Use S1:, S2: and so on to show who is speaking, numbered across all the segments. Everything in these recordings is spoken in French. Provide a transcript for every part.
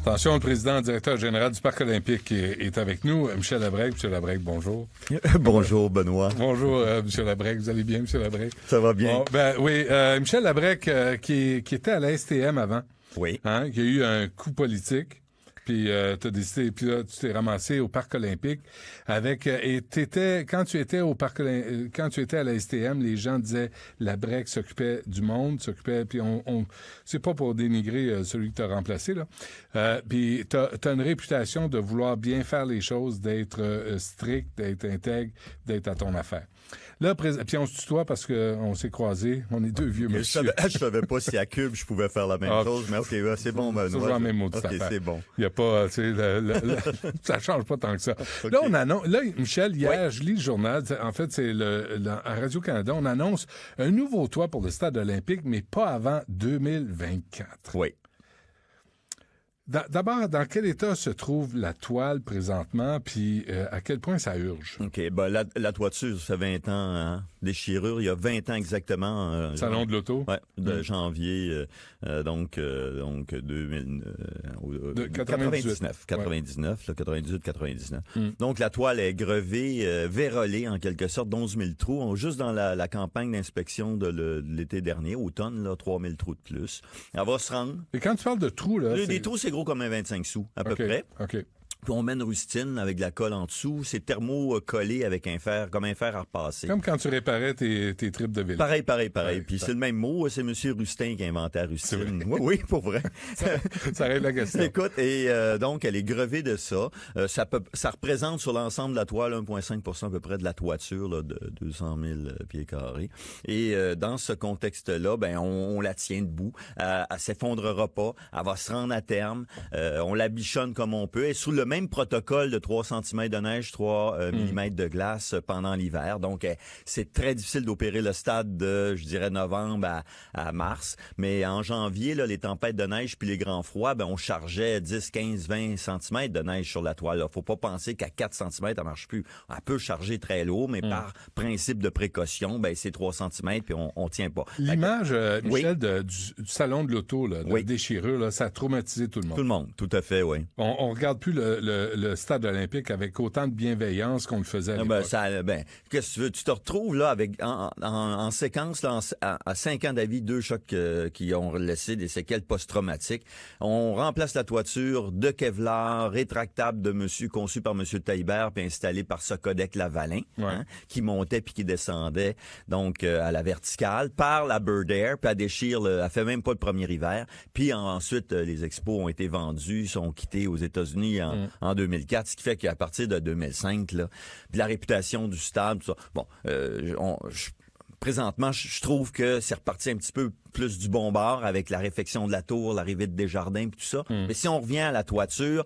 S1: Attention, le président directeur général du Parc olympique est avec nous. Michel Labrègue. Michel Labrègue, bonjour.
S2: Bonjour, Benoît.
S1: Bonjour, Michel Labrègue. Vous allez bien, Michel Labrègue?
S2: Ça va bien.
S1: Bon, oui, Michel Labrègue, qui était à la STM avant.
S2: Oui.
S1: Hein, qui a eu un coup politique. Puis t'as décidé, puis là tu t'es ramassé au Parc olympique avec et quand tu étais à la STM, les gens disaient Labrègue s'occupait du monde, puis on c'est pas pour dénigrer celui que t'as remplacé là. Puis t'as une réputation de vouloir bien faire les choses, d'être strict, d'être intègre, d'être à ton affaire. Là, puis on se tutoie parce qu'on s'est croisés. On est deux vieux monsieur.
S2: Je savais pas si à Cube je pouvais faire la même chose, mais OK, c'est bon, Benoît.
S1: C'est toujours la même mot de
S2: OK, c'est bon.
S1: Il y a pas, tu sais, ça change pas tant que ça. Okay. Là, Michel, hier, je lis le journal. En fait, c'est à Radio-Canada, on annonce un nouveau toit pour le stade olympique, mais pas avant 2024.
S2: Oui.
S1: D'abord, dans quel état se trouve la toile présentement, puis à quel point ça urge?
S2: OK, la toiture, ça fait 20 ans, hein, déchirure, il y a 20 ans exactement.
S1: Salon de l'auto?
S2: Oui, de janvier, donc 2000, 99, 98. Donc, la toile est grevée, vérolée en quelque sorte, d'11 000 trous. Juste dans la campagne d'inspection de l'été dernier, automne, là, 3 000 trous de plus. Elle va se rendre.
S1: Et quand tu parles de trous, là...
S2: Des trous, c'est gros comme un 25 sous, à peu près.
S1: OK.
S2: Puis on met une rustine avec de la colle en dessous. C'est thermo-collé avec comme un fer à repasser.
S1: Comme quand tu réparais tes tripes de ville.
S2: Pareil. Puis c'est le même mot. C'est M. Rustin qui a inventé la rustine. Oui, pour vrai.
S1: ça règle la question.
S2: Écoute, et donc, elle est grevée de ça. Ça représente sur l'ensemble de la toile 1,5 % à peu près de la toiture là, de 200 000 pieds carrés. Et dans ce contexte-là, on la tient debout. Elle s'effondrera pas. Elle va se rendre à terme. On la bichonne comme on peut. Et sous le même protocole de 3 cm de neige, 3 mm de glace pendant l'hiver. Donc, c'est très difficile d'opérer le stade de, je dirais, novembre à mars. Mais en janvier, là, les tempêtes de neige puis les grands froids, on chargeait 10, 15, 20 cm de neige sur la toile. Là. Faut pas penser qu'à 4 cm, elle marche plus. Elle peut charger très lourd, mais par principe de précaution, c'est 3 cm puis on tient pas.
S1: L'image, Michel, du salon de l'auto, là, de la déchirure, là, ça a traumatisé tout le monde.
S2: Tout le monde, tout à fait, oui.
S1: On regarde plus le stade olympique avec autant de bienveillance qu'on le faisait à l'époque.
S2: Qu'est-ce que tu veux? Tu te retrouves là avec en séquence là, à 5 ans d'avis, 2 chocs qui ont laissé des séquelles post-traumatiques. On remplace la toiture de Kevlar rétractable conçu par M. Taillibert puis installé par Socodec Lavalin, qui montait puis qui descendait donc à la verticale par la Bird Air, puis elle déchire, elle fait même pas le premier hiver. Puis ensuite, les expos ont été vendus, sont quittés aux États-Unis en 2004, ce qui fait qu'à partir de 2005, là, la réputation du stade, tout ça, présentement, je trouve que c'est reparti un petit peu plus du bon bord avec la réfection de la tour, l'arrivée de Desjardins puis tout ça. Mais si on revient à la toiture,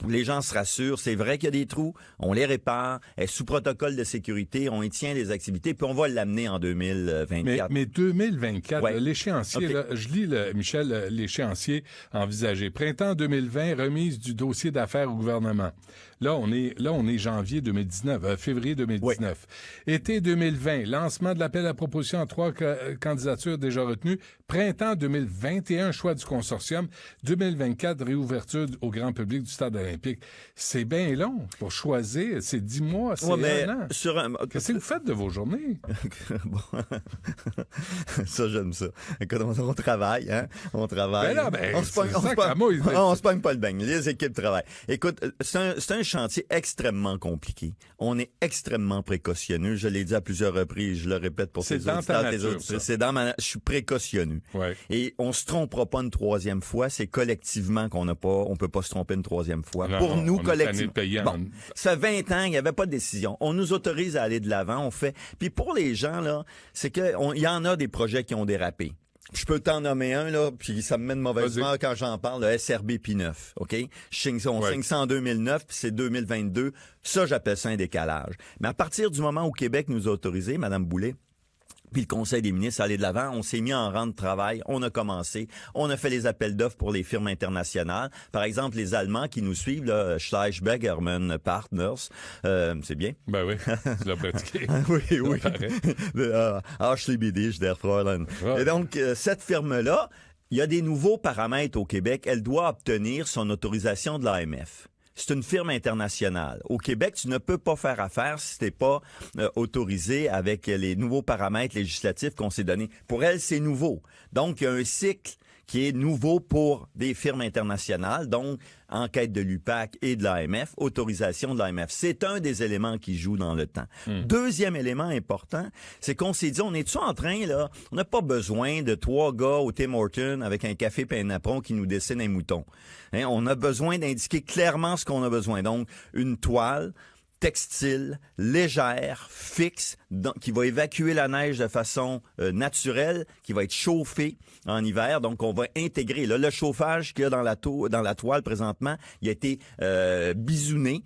S2: les gens se rassurent. C'est vrai qu'il y a des trous, on les répare, elle est sous protocole de sécurité, on y tient les activités, puis on va l'amener en 2024.
S1: Mais 2024, l'échéancier, là, je lis, Michel, l'échéancier envisagé. Printemps 2020, remise du dossier d'affaires au gouvernement. Là, on est janvier 2019, février 2019. Été 2020, lancement de l'appel à proposition en 3 candidatures déjà retenues. Printemps 2021, choix du consortium. 2024, réouverture au grand public du stade olympique. C'est bien long pour choisir. C'est 10 mois, c'est un an. Qu'est-ce que vous faites de vos journées?
S2: Ça, j'aime ça. Écoute, on travaille, hein? On travaille. On se pogne pas le beigne. Les équipes travaillent. Écoute, c'est un chantier extrêmement compliqué. On est extrêmement précautionneux. Je l'ai dit à plusieurs reprises. Je le répète pour ces auditeurs. C'est dans ma nature. Je suis précautionneux.
S1: Ouais.
S2: Et on se trompera pas une troisième fois. C'est collectivement on peut pas se tromper une troisième fois. Pour nous, collectivement. Ça fait 20 ans, il n'y avait pas de décision. On nous autorise à aller de l'avant. On fait. Puis pour les gens, là, c'est que il y en a des projets qui ont dérapé. Je peux t'en nommer un, là, puis ça me met de mauvaise humeur quand j'en parle, le SRB P9, OK? On signe ça en 2009, puis c'est 2022. Ça, j'appelle ça un décalage. Mais à partir du moment où Québec nous a autorisé, Mme Boulay, puis le Conseil des ministres allait de l'avant, on s'est mis en rang de travail, on a commencé, on a fait les appels d'offres pour les firmes internationales. Par exemple, les Allemands qui nous suivent, là, Schleichbergermann Partners, c'est bien?
S1: Ben oui, tu l'as pratiqué.
S2: oui. Ashley Bidish, der Fräulein. Et donc, cette firme-là, Il y a des nouveaux paramètres au Québec. Elle doit obtenir son autorisation de l'AMF. C'est une firme internationale. Au Québec, tu ne peux pas faire affaire si tu n'es pas autorisé avec les nouveaux paramètres législatifs qu'on s'est donnés. Pour elle, c'est nouveau. Donc, il y a un cycle qui est nouveau pour des firmes internationales, donc enquête de l'UPAC et de l'AMF, autorisation de l'AMF. C'est un des éléments qui joue dans le temps. Deuxième élément important, c'est qu'on s'est dit, on est-tu en train, là, on n'a pas besoin de 3 gars au Tim Hortons avec un café et un apron qui nous dessinent un mouton. Hein, on a besoin d'indiquer clairement ce qu'on a besoin. Donc, une toile textile, légère, fixe, qui va évacuer la neige de façon naturelle, qui va être chauffée en hiver. Donc, on va intégrer. Là, le chauffage qu'il y a dans la toile présentement, il a été bisouné,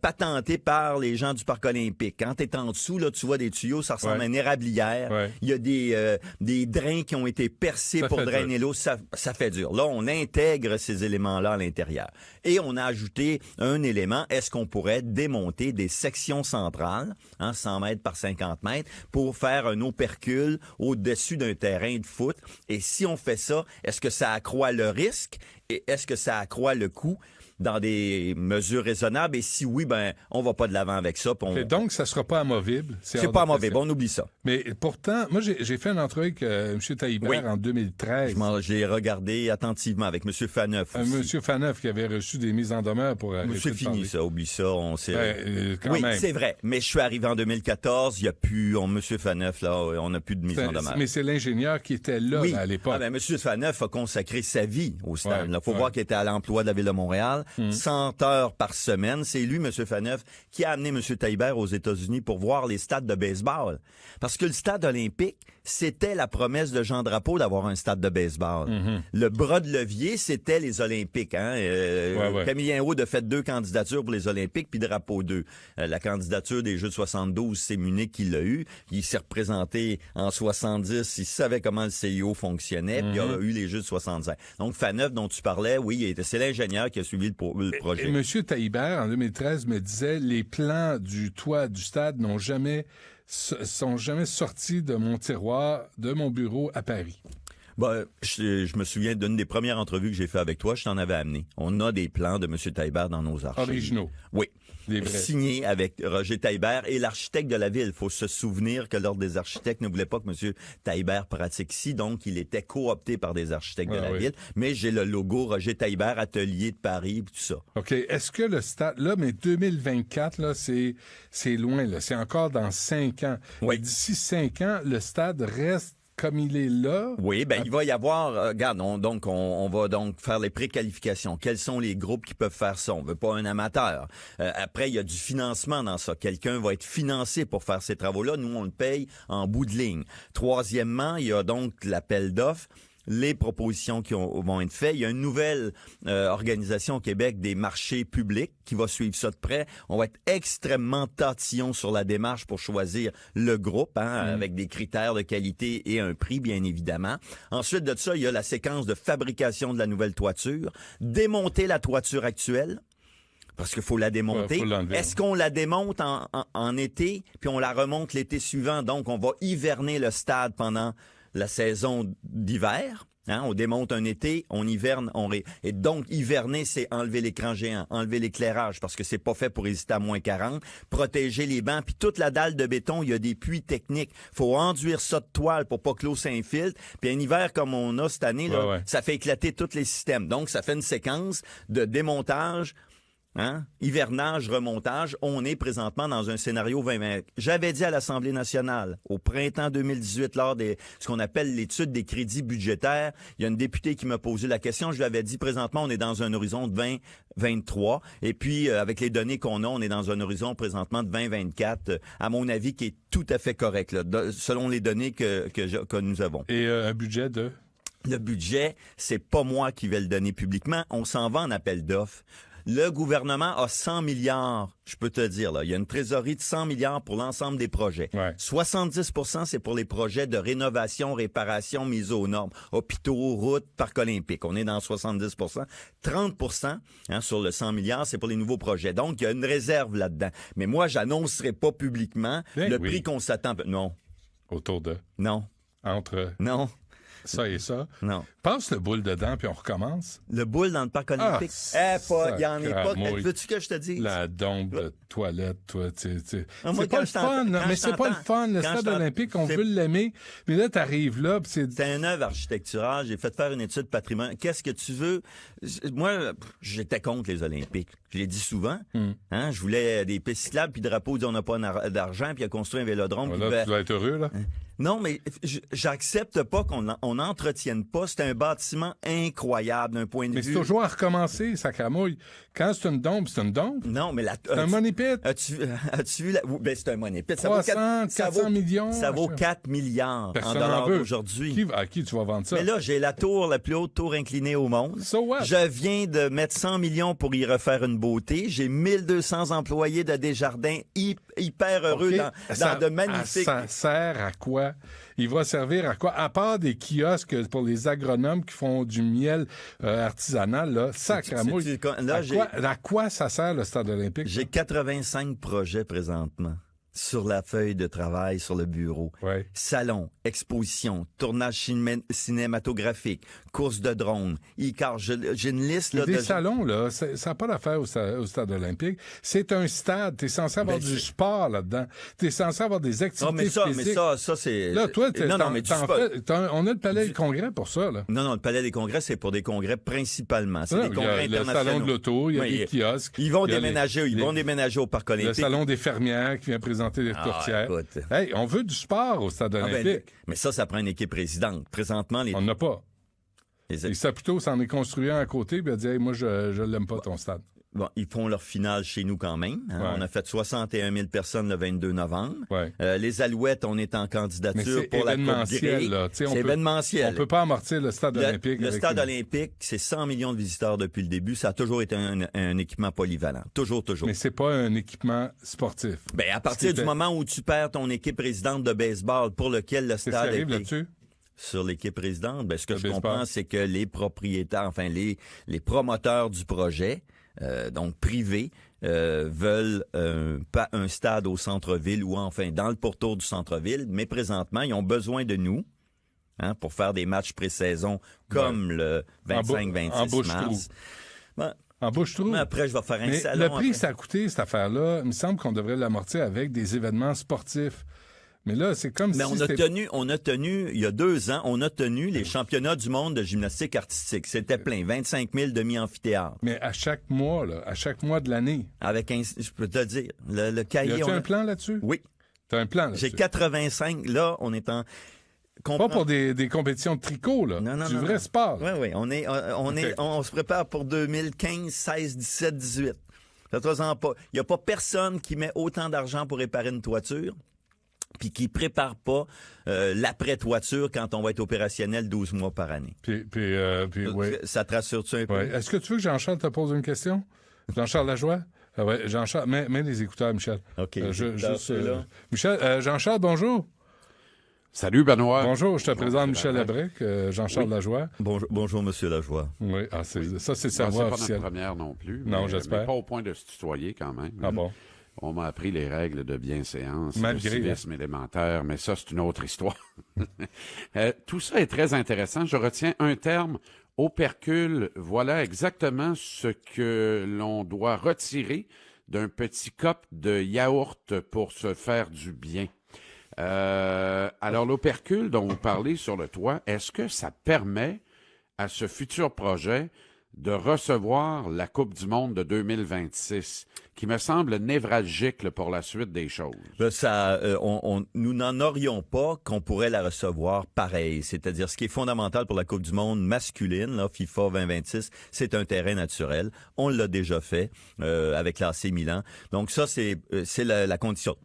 S2: patenté par les gens du Parc olympique. Quand tu es en dessous, là, tu vois des tuyaux, ça ressemble à une érablière. Ouais. Il y a des drains qui ont été percés pour drainer l'eau. Ça fait dur. Là, on intègre ces éléments-là à l'intérieur. Et on a ajouté un élément. Est-ce qu'on pourrait démonter des sections centrales, 100 mètres par 50 mètres, pour faire un opercule au-dessus d'un terrain de foot. Et si on fait ça, est-ce que ça accroît le risque et est-ce que ça accroît le coût dans des mesures raisonnables? Et si oui, ben on va pas de l'avant avec ça.
S1: Donc, ça sera pas amovible?
S2: C'est pas amovible, on oublie ça.
S1: Mais pourtant, moi, j'ai fait une entrevue avec M. Taillibert en 2013.
S2: Je l'ai regardé attentivement avec M. Faneuf aussi.
S1: M. Faneuf qui avait reçu des mises en demeure pour arrêter
S2: C'est fini, ça, oublie ça.
S1: Oui,
S2: c'est vrai. Mais je suis arrivé en 2014, il n'y a plus, M. Faneuf, là, on n'a plus de mise en demeure.
S1: Mais c'est l'ingénieur qui était là, à l'époque.
S2: M. Faneuf a consacré sa vie au stade. Il faut voir qu'il était à l'emploi de la Ville de Montréal. 100 heures par semaine. C'est lui, M. Faneuf, qui a amené M. Taillibert aux États-Unis pour voir les stades de baseball. Parce que le stade olympique, c'était la promesse de Jean Drapeau d'avoir un stade de baseball. Le bras de levier, c'était les Olympiques. Camille Henrault a fait 2 candidatures pour les Olympiques, puis Drapeau 2. La candidature des Jeux de 72, c'est Munich qui l'a eu. Il s'est représenté en 70. Il savait comment le CIO fonctionnait, puis il a eu les Jeux de 65. Donc, Faneuf, dont tu parlais, oui, c'est l'ingénieur qui a suivi le projet.
S1: Et M. Taillibert, en 2013, me disait, les plans du toit du stade sont jamais sortis de mon tiroir, de mon bureau à Paris.
S2: Je me souviens d'une des premières entrevues que j'ai fait avec toi, je t'en avais amené. On a des plans de M. Taillibert dans nos archives.
S1: Originaux.
S2: Oui. Signé avec Roger Taillibert et l'architecte de la ville. Il faut se souvenir que l'Ordre des architectes ne voulait pas que M. Taillibert pratique ici, donc il était coopté par des architectes de la ville. Mais j'ai le logo Roger Taillibert, Atelier de Paris, tout ça.
S1: OK. Est-ce que le stade, là, mais 2024, là, c'est loin, là. C'est encore dans 5 ans. Oui. Et d'ici 5 ans, le stade reste comme il est là.
S2: Oui, il va y avoir, regarde, on va donc faire les préqualifications. Quels sont les groupes qui peuvent faire ça? On veut pas un amateur. Après, il y a du financement dans ça. Quelqu'un va être financé pour faire ces travaux-là. Nous, on le paye en bout de ligne. Troisièmement, il y a donc l'appel d'offres. Les propositions qui vont être faites. Il y a une nouvelle organisation au Québec des marchés publics qui va suivre ça de près. On va être extrêmement tatillon sur la démarche pour choisir le groupe, avec des critères de qualité et un prix, bien évidemment. Ensuite de ça, il y a la séquence de fabrication de la nouvelle toiture. Démonter la toiture actuelle. Parce qu'il faut la démonter. Est-ce qu'on la démonte en été, puis on la remonte l'été suivant? Donc, on va hiverner le stade pendant la saison d'hiver. On démonte un été, on hiverne, et donc hiverner, c'est enlever l'écran géant, enlever l'éclairage, parce que c'est pas fait pour résister à moins 40, protéger les bancs, puis toute la dalle de béton, il y a des puits techniques. Faut enduire ça de toile pour pas que l'eau s'infiltre. Puis un hiver comme on a cette année, ça fait éclater tous les systèmes. Donc, ça fait une séquence de démontage, hivernage, remontage. On est présentement dans un scénario 2020. J'avais dit à l'Assemblée nationale, au printemps 2018, lors de ce qu'on appelle l'étude des crédits budgétaires, il y a une députée qui m'a posé la question. Je lui avais dit, présentement, on est dans un horizon de 2023. Et puis, avec les données qu'on a, on est dans un horizon présentement de 2024, à mon avis, qui est tout à fait correct, là, selon les données que nous avons.
S1: Et un budget de?
S2: Le budget, c'est pas moi qui vais le donner publiquement. On s'en va en appel d'offres. Le gouvernement a 100 milliards, je peux te dire, là. Il y a une trésorerie de 100 milliards pour l'ensemble des projets. 70%, c'est pour les projets de rénovation, réparation, mise aux normes. Hôpitaux, routes, parcs olympiques. On est dans 70%. 30%, sur le 100 milliards, c'est pour les nouveaux projets. Donc, il y a une réserve là-dedans. Mais moi, j'annoncerai pas publiquement prix qu'on s'attend. Non.
S1: Autour de?
S2: Non.
S1: Entre?
S2: Non.
S1: ça et ça.
S2: Non.
S1: Passe le boule dedans, puis on recommence.
S2: Le boule dans le parc olympique? Il y en est pas.
S1: Sacramouille.
S2: Veux-tu que je te dise?
S1: La dompe de toilette, toi, tu sais.
S2: Ah, moi,
S1: C'est pas le fun, mais c'est pas le fun. Le stade olympique, on veut l'aimer. Mais là, t'arrives là, puis c'est...
S2: C'est une œuvre architecturale. J'ai fait faire une étude patrimoine. Qu'est-ce que tu veux? Moi, j'étais contre les Olympiques. Je l'ai dit souvent. Hein? Je voulais des pistes cyclables, puis drapeau dit on n'a pas d'argent, puis il a construit un vélodrome.
S1: Voilà, tu dois être heureux, là.
S2: Non, mais j'accepte pas qu'on n'entretienne pas. C'est un bâtiment incroyable d'un point de
S1: mais
S2: vue...
S1: c'est toujours à recommencer, sacramouille. Quand c'est une dompe, c'est une dompe.
S2: Non, mais
S1: c'est un money pit.
S2: As-tu vu la... Ben, c'est un money pit.
S1: 400 millions.
S2: Ça vaut 4 milliards
S1: Personne
S2: en dollars
S1: en veut.
S2: d'aujourd'hui.
S1: À qui tu vas vendre ça?
S2: Mais là, j'ai la plus haute tour inclinée au monde.
S1: So what?
S2: Je viens de mettre 100 millions pour y refaire une beauté. J'ai 1200 employés de Desjardins hyper heureux dans de magnifiques...
S1: Ça sert à quoi? Il va servir à quoi? À part des kiosques pour les agronomes qui font du miel artisanal, là, sacramouille. À quoi ça sert, le stade olympique?
S2: J'ai 85 projets présentement sur la feuille de travail, sur le bureau.
S1: Ouais.
S2: Salon, exposition, tournage cinématographique, course de drone, e-car. J'ai une liste là,
S1: des salons, là, ça n'a pas d'affaire au stade olympique. C'est un stade. Tu es censé avoir du sport là-dedans. Tu es censé avoir des activités physiques.
S2: Mais ça, c'est...
S1: Là, toi, on a le palais des congrès pour ça, là.
S2: Non, le palais des congrès, c'est pour des congrès principalement. C'est des congrès internationaux.
S1: Le salon de l'auto, il y a des kiosques.
S2: Ils vont déménager au parc olympique.
S1: Le salon des fermières qui vient présenter des tourtières. Hey, on veut du sport au stade olympique.
S2: Mais ça prend une équipe présidente. Présentement,
S1: on n'a pas. Et Saputo s'en est construit un à côté, puis il a dit hey, moi, je l'aime pas, ton stade.
S2: Bon, ils font leur finale chez nous quand même. Hein? Ouais. On a fait 61 000 personnes le 22 novembre.
S1: Ouais.
S2: Les Alouettes, on est en candidature pour la Coupe Grey. C'est événementiel.
S1: On peut pas amortir le stade olympique.
S2: Le stade olympique, c'est 100 millions de visiteurs depuis le début. Ça a toujours été un équipement polyvalent. Toujours.
S1: Mais c'est pas un équipement sportif.
S2: Ben, à partir du moment où tu perds ton équipe présidente de baseball pour lequel le stade
S1: arrive là-dessus?
S2: Sur l'équipe présidente, ce que je comprends, c'est que les propriétaires, enfin les promoteurs du projet, donc privés, veulent pas un stade au centre-ville ou enfin dans le pourtour du centre-ville, mais présentement, ils ont besoin de nous pour faire des matchs pré-saison comme le 25-26 mars.
S1: En bouche-trou.
S2: Mais après, je vais faire un salon.
S1: Le prix que ça a coûté, cette affaire-là, il me semble qu'on devrait l'amortir avec des événements sportifs. Mais là, c'est comme si...
S2: Mais on a tenu, il y a 2 ans, on a tenu les championnats du monde de gymnastique artistique. C'était plein, 25 000 demi-amphithéâtres.
S1: Mais à chaque mois de l'année.
S2: Avec je peux te dire, le cahier...
S1: Y a-tu un plan là-dessus?
S2: Oui.
S1: T'as un plan là-dessus?
S2: J'ai 85, là, on est en...
S1: Pas pour des compétitions de tricot, là.
S2: Non,
S1: du vrai sport.
S2: Oui. On se prépare pour 2015, 16, 17, 18. Faites-en pas. Il n'y a pas personne qui met autant d'argent pour réparer une toiture puis qui prépare pas l'après-toiture quand on va être opérationnel 12 mois par année.
S1: Puis ouais.
S2: Ça te rassure-tu un peu?
S1: Ouais. Est-ce que tu veux que Jean-Charles te pose une question? Jean-Charles Lajoie? Oui, Jean-Charles, mets les écouteurs, Michel.
S2: OK.
S1: Michel, Jean-Charles, bonjour.
S3: Salut, Benoît.
S1: Bonjour, je te présente Michel Labrec, Jean-Charles Lajoie.
S2: Bonjour, Monsieur Lajoie.
S1: Oui, c'est sa voix officielle.
S3: C'est pas notre première non plus.
S1: Non, j'espère.
S3: Mais pas au point de se tutoyer quand même.
S1: Ah bon?
S3: On m'a appris les règles de bienséance,
S1: malgré
S3: de civisme élémentaire, mais ça, c'est une autre histoire. Tout ça est très intéressant. Je retiens un terme, opercule. Voilà exactement ce que l'on doit retirer d'un petit cup de yaourt pour se faire du bien. Alors, l'opercule dont vous parlez sur le toit, est-ce que ça permet à ce futur projet de recevoir la Coupe du monde de 2026, qui me semble névralgique là, pour la suite des choses?
S2: Nous n'en aurions pas qu'on pourrait la recevoir pareil. C'est-à-dire, ce qui est fondamental pour la Coupe du monde masculine, là, FIFA 2026, c'est un terrain naturel. On l'a déjà fait avec l'AC Milan. Donc ça, c'est la condition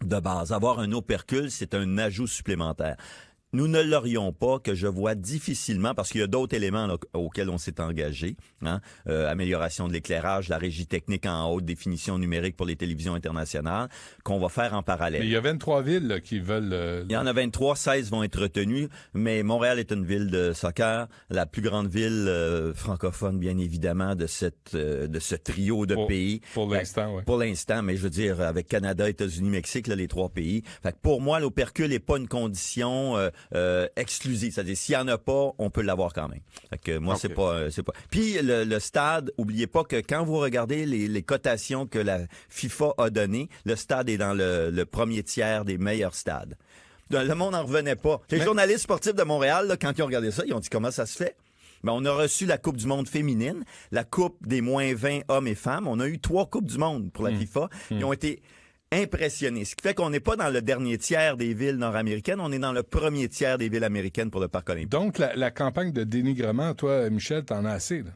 S2: de base. Avoir un opercule, c'est un ajout supplémentaire. Nous ne l'aurions pas, que je vois difficilement, parce qu'il y a d'autres éléments là, auxquels on s'est engagé. Amélioration de l'éclairage, la régie technique en haute définition numérique pour les télévisions internationales, qu'on va faire en parallèle.
S1: Mais il y a 23 villes là, qui veulent...
S2: Il y en a 23, 16 vont être retenues, mais Montréal est une ville de soccer, la plus grande ville francophone, bien évidemment, de ce trio de pays.
S1: Pour l'instant, oui.
S2: Pour l'instant, mais je veux dire, avec Canada, États-Unis, Mexique, là, les 3 pays. Fait que pour moi, l'opercule n'est pas une condition... exclusive. C'est-à-dire, s'il y en a pas, on peut l'avoir quand même. Fait que moi,
S3: Okay.
S2: c'est pas. Puis le stade, oubliez pas que quand vous regardez les cotations que la FIFA a données, le stade est dans le premier tiers des meilleurs stades. Le monde n'en revenait pas. Les journalistes sportifs de Montréal, là, quand ils ont regardé ça, ils ont dit comment ça se fait? Ben, on a reçu la Coupe du monde féminine, la Coupe des moins 20 hommes et femmes. On a eu 3 Coupes du monde pour la FIFA. Ils ont été impressionnés. Ce qui fait qu'on n'est pas dans le dernier tiers des villes nord-américaines, on est dans le premier tiers des villes américaines pour le Parc olympique.
S1: Donc, la campagne de dénigrement, toi, Michel, t'en as assez, là.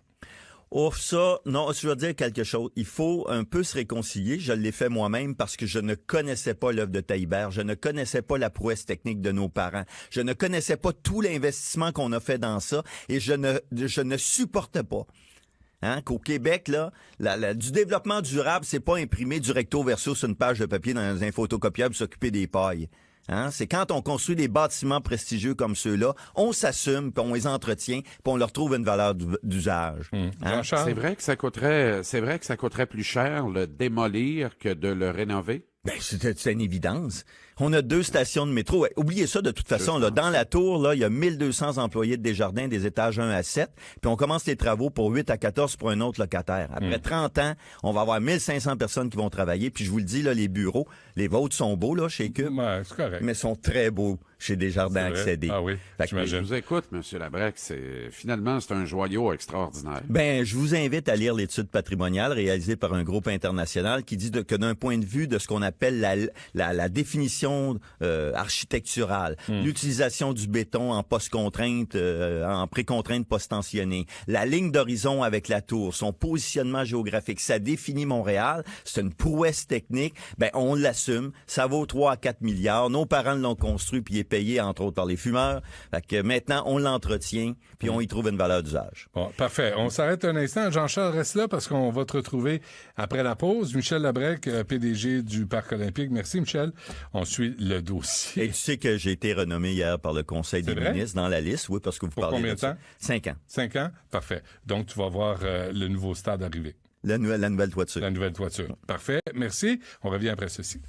S2: Oh, ça, non, je veux dire quelque chose. Il faut un peu se réconcilier. Je l'ai fait moi-même parce que je ne connaissais pas l'œuvre de Taillibert. Je ne connaissais pas la prouesse technique de nos parents. Je ne connaissais pas tout l'investissement qu'on a fait dans ça et je ne supportais pas. Hein, qu'au Québec, là, du développement durable, c'est pas imprimer du recto verso sur une page de papier dans un photocopieur pour s'occuper des pailles. Hein? C'est quand on construit des bâtiments prestigieux comme ceux-là, on s'assume, puis on les entretient, puis on leur trouve une valeur d'usage. Hein?
S3: C'est vrai que ça coûterait plus cher le démolir que de le rénover?
S2: Ben, c'est une évidence. On a 2 stations de métro. Ouais, oubliez ça de toute façon. Là, dans la tour, là, il y a 1200 employés de Desjardins des étages 1 à 7. Puis on commence les travaux pour 8 à 14 pour un autre locataire. Après 30 ans, on va avoir 1500 personnes qui vont travailler. Puis je vous le dis, là, les bureaux, les vôtres sont beaux là chez Cube.
S1: Ouais, c'est correct.
S2: Mais sont très beaux chez Desjardins Accédés.
S1: Ah oui,
S3: Je vous écoute, M. Labrec. Finalement, c'est un joyau extraordinaire.
S2: Ben, je vous invite à lire l'étude patrimoniale réalisée par un groupe international qui dit que d'un point de vue de ce qu'on appelle la définition architecturale, l'utilisation du béton en post-contrainte, en pré-contrainte post-tensionnée, la ligne d'horizon avec la tour, son positionnement géographique, ça définit Montréal, c'est une prouesse technique, ben on l'assume, ça vaut 3 à 4 milliards, nos parents l'ont construit puis il est payé entre autres par les fumeurs, fait que maintenant on l'entretient puis on y trouve une valeur d'usage.
S1: Bon, parfait. On s'arrête un instant. Jean-Charles, reste là parce qu'on va te retrouver après la pause. Michel Labrec, PDG du Parc olympique. Merci, Michel. On suit le dossier.
S2: Et tu sais que j'ai été renommé hier par le Conseil des ministres dans la liste, oui, parce que vous
S1: Pour
S2: parlez
S1: combien
S2: de ça.
S1: de temps?
S2: 5 ans.
S1: 5 ans? Parfait. Donc, tu vas voir le nouveau stade arriver.
S2: La nouvelle toiture.
S1: La nouvelle toiture. Parfait. Merci. On revient après ceci.